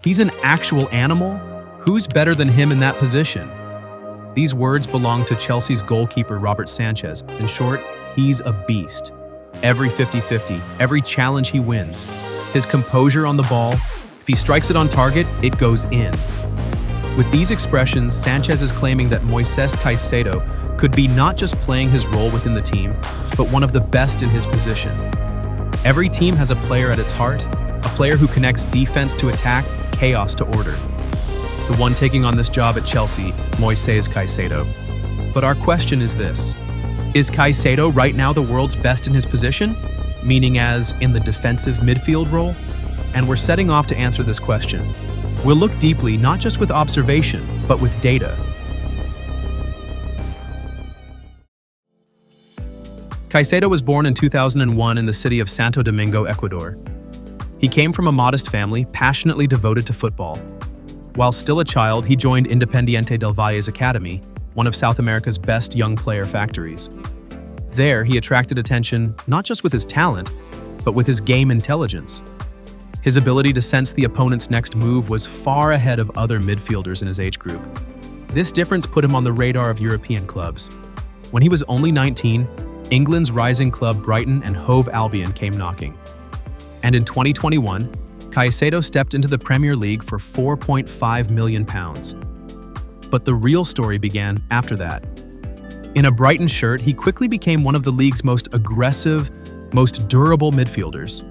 He's an actual animal? Who's better than him in that position? These words belong to Chelsea's goalkeeper, Robert Sanchez. In short, he's a beast. Every 50-50, every challenge he wins. His composure on the ball, if he strikes it on target, it goes in. With these expressions, Sanchez is claiming that Moisés Caicedo could be not just playing his role within the team, but one of the best in his position. Every team has a player at its heart, a player who connects defense to attack, chaos to order. The one taking on this job at Chelsea, Moisés Caicedo. But our question is this: is Caicedo right now the world's best in his position, meaning as in the defensive midfield role? And we're setting off to answer this question. We'll look deeply, not just with observation, but with data. Caicedo was born in 2001 in the city of Santo Domingo, Ecuador. He came from a modest family, passionately devoted to football. While still a child, he joined Independiente del Valle's academy, one of South America's best young player factories. There, he attracted attention not just with his talent, but with his game intelligence. His ability to sense the opponent's next move was far ahead of other midfielders in his age group. This difference put him on the radar of European clubs. When he was only 19, England's rising club Brighton and Hove Albion came knocking. And in 2021, Caicedo stepped into the Premier League for £4.5 million. But the real story began after that. In a Brighton shirt, he quickly became one of the league's most aggressive, most durable midfielders.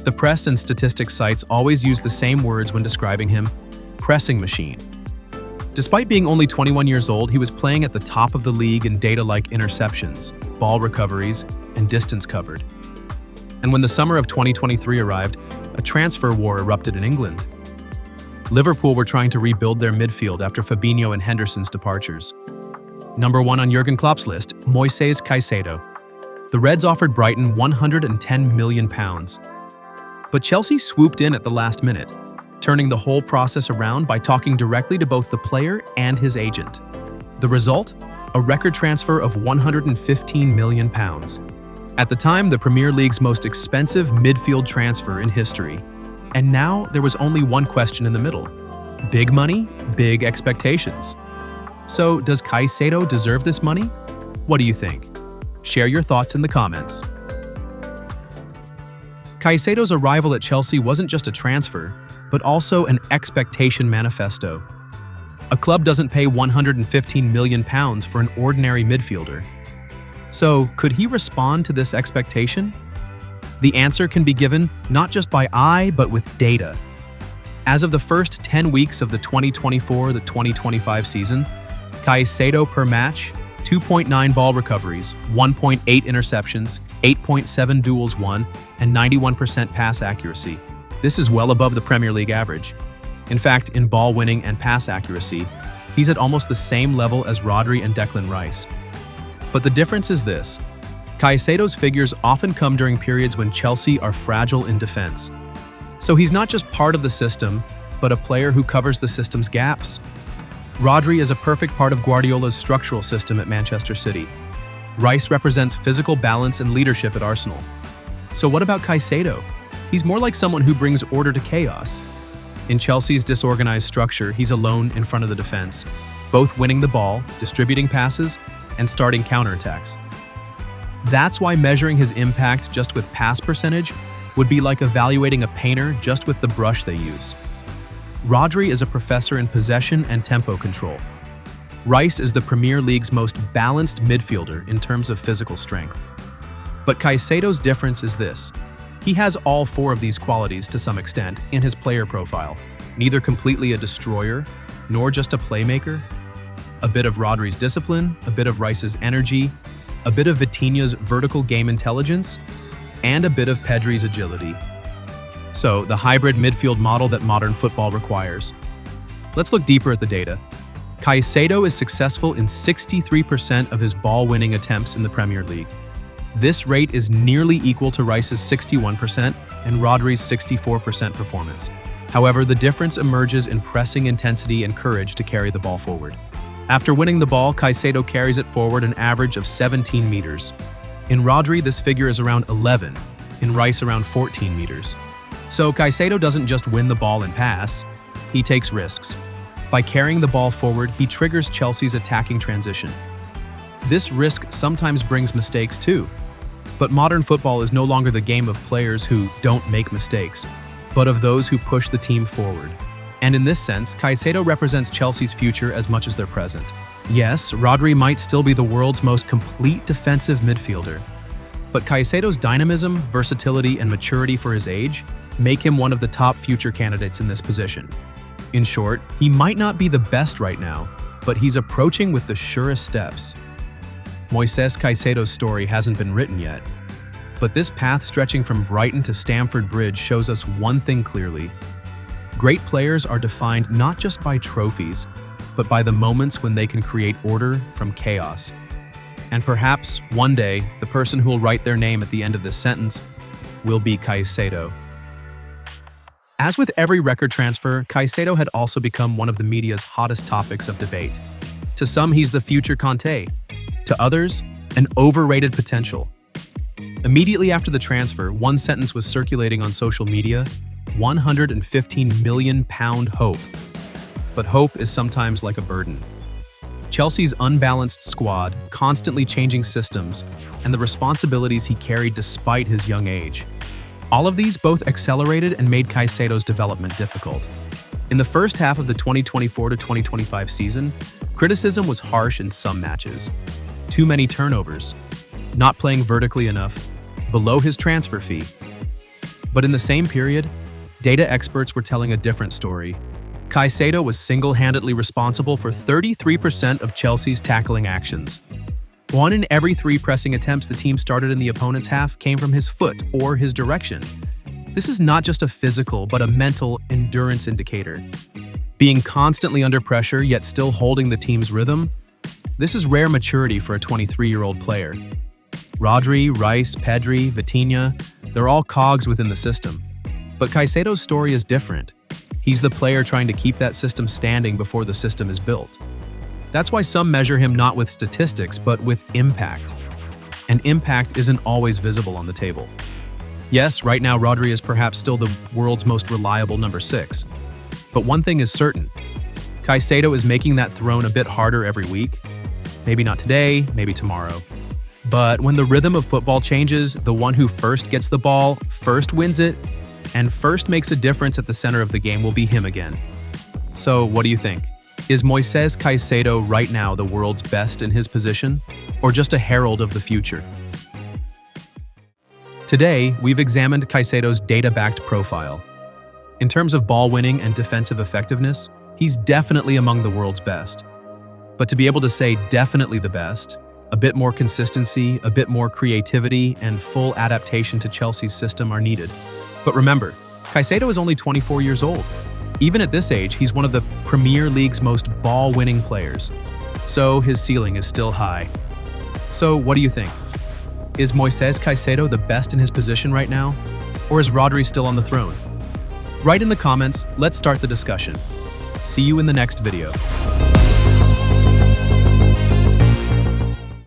The press and statistics sites always use the same words when describing him: pressing machine. Despite being only 21 years old, he was playing at the top of the league in data like interceptions, ball recoveries, and distance covered. And when the summer of 2023 arrived, a transfer war erupted in England. Liverpool were trying to rebuild their midfield after Fabinho and Henderson's departures. Number 1 on Jurgen Klopp's list, Moisés Caicedo. The Reds offered Brighton £110 million. But Chelsea swooped in at the last minute, turning the whole process around by talking directly to both the player and his agent. The result? A record transfer of £115 million. At the time, the Premier League's most expensive midfield transfer in history. And now, there was only one question in the middle. Big money, big expectations. So, does Caicedo deserve this money? What do you think? Share your thoughts in the comments. Caicedo's arrival at Chelsea wasn't just a transfer, but also an expectation manifesto. A club doesn't pay £115 million for an ordinary midfielder. So, could he respond to this expectation? The answer can be given not just by eye, but with data. As of the first 10 weeks of the 2024-2025 season, Caicedo per match, 2.9 ball recoveries, 1.8 interceptions, 8.7 duels won, and 91% pass accuracy. This is well above the Premier League average. In fact, in ball winning and pass accuracy, he's at almost the same level as Rodri and Rice. But the difference is this: Caicedo's figures often come during periods when Chelsea are fragile in defense. So he's not just part of the system, but a player who covers the system's gaps. Rodri is a perfect part of Guardiola's structural system at Manchester City. Rice represents physical balance and leadership at Arsenal. So what about Caicedo? He's more like someone who brings order to chaos. In Chelsea's disorganized structure, he's alone in front of the defense, both winning the ball, distributing passes, and starting counterattacks. That's why measuring his impact just with pass percentage would be like evaluating a painter just with the brush they use. Rodri is a professor in possession and tempo control. Rice is the Premier League's most balanced midfielder in terms of physical strength. But Caicedo's difference is this: he has all 4 of these qualities to some extent in his player profile, neither completely a destroyer, nor just a playmaker. A bit of Rodri's discipline, a bit of Rice's energy, a bit of Vitinha's vertical game intelligence, and a bit of Pedri's agility. So, the hybrid midfield model that modern football requires. Let's look deeper at the data. Caicedo is successful in 63% of his ball-winning attempts in the Premier League. This rate is nearly equal to Rice's 61% and Rodri's 64% performance. However, the difference emerges in pressing intensity and courage to carry the ball forward. After winning the ball, Caicedo carries it forward an average of 17 meters. In Rodri, this figure is around 11, in Rice around 14 meters. So Caicedo doesn't just win the ball and pass, he takes risks. By carrying the ball forward, he triggers Chelsea's attacking transition. This risk sometimes brings mistakes too. But modern football is no longer the game of players who don't make mistakes, but of those who push the team forward. And in this sense, Caicedo represents Chelsea's future as much as their present. Yes, Rodri might still be the world's most complete defensive midfielder, but Caicedo's dynamism, versatility, and maturity for his age make him one of the top future candidates in this position. In short, he might not be the best right now, but he's approaching with the surest steps. Moisés Caicedo's story hasn't been written yet, but this path stretching from Brighton to Stamford Bridge shows us one thing clearly. Great players are defined not just by trophies, but by the moments when they can create order from chaos. And perhaps, one day, the person who will write their name at the end of this sentence will be Caicedo. As with every record transfer, Caicedo had also become one of the media's hottest topics of debate. To some, he's the future Conte. To others, an overrated potential. Immediately after the transfer, one sentence was circulating on social media: £115 million hope. But hope is sometimes like a burden. Chelsea's unbalanced squad, constantly changing systems, and the responsibilities he carried despite his young age. All of these both accelerated and made Caicedo's development difficult. In the first half of the 2024-2025 season, criticism was harsh in some matches. Too many turnovers, not playing vertically enough, below his transfer fee. But in the same period, data experts were telling a different story. Caicedo was single-handedly responsible for 33% of Chelsea's tackling actions. 1 in every 3 pressing attempts the team started in the opponent's half came from his foot or his direction. This is not just a physical, but a mental endurance indicator. Being constantly under pressure, yet still holding the team's rhythm, this is rare maturity for a 23-year-old player. Rodri, Rice, Pedri, Vitinha, they're all cogs within the system. But Caicedo's story is different. He's the player trying to keep that system standing before the system is built. That's why some measure him not with statistics, but with impact. And impact isn't always visible on the table. Yes, right now Rodri is perhaps still the world's most reliable number 6. But one thing is certain. Caicedo is making that throne a bit harder every week. Maybe not today, maybe tomorrow. But when the rhythm of football changes, the one who first gets the ball, first wins it, and first makes a difference at the center of the game will be him again. So what do you think? Is Moisés Caicedo right now the world's best in his position, or just a herald of the future? Today, we've examined Caicedo's data-backed profile. In terms of ball winning and defensive effectiveness, he's definitely among the world's best. But to be able to say definitely the best, a bit more consistency, a bit more creativity, and full adaptation to Chelsea's system are needed. But remember, Caicedo is only 24 years old. Even at this age, he's one of the Premier League's most ball-winning players. So his ceiling is still high. So what do you think? Is Moisés Caicedo the best in his position right now? Or is Rodri still on the throne? Write in the comments, let's start the discussion. See you in the next video.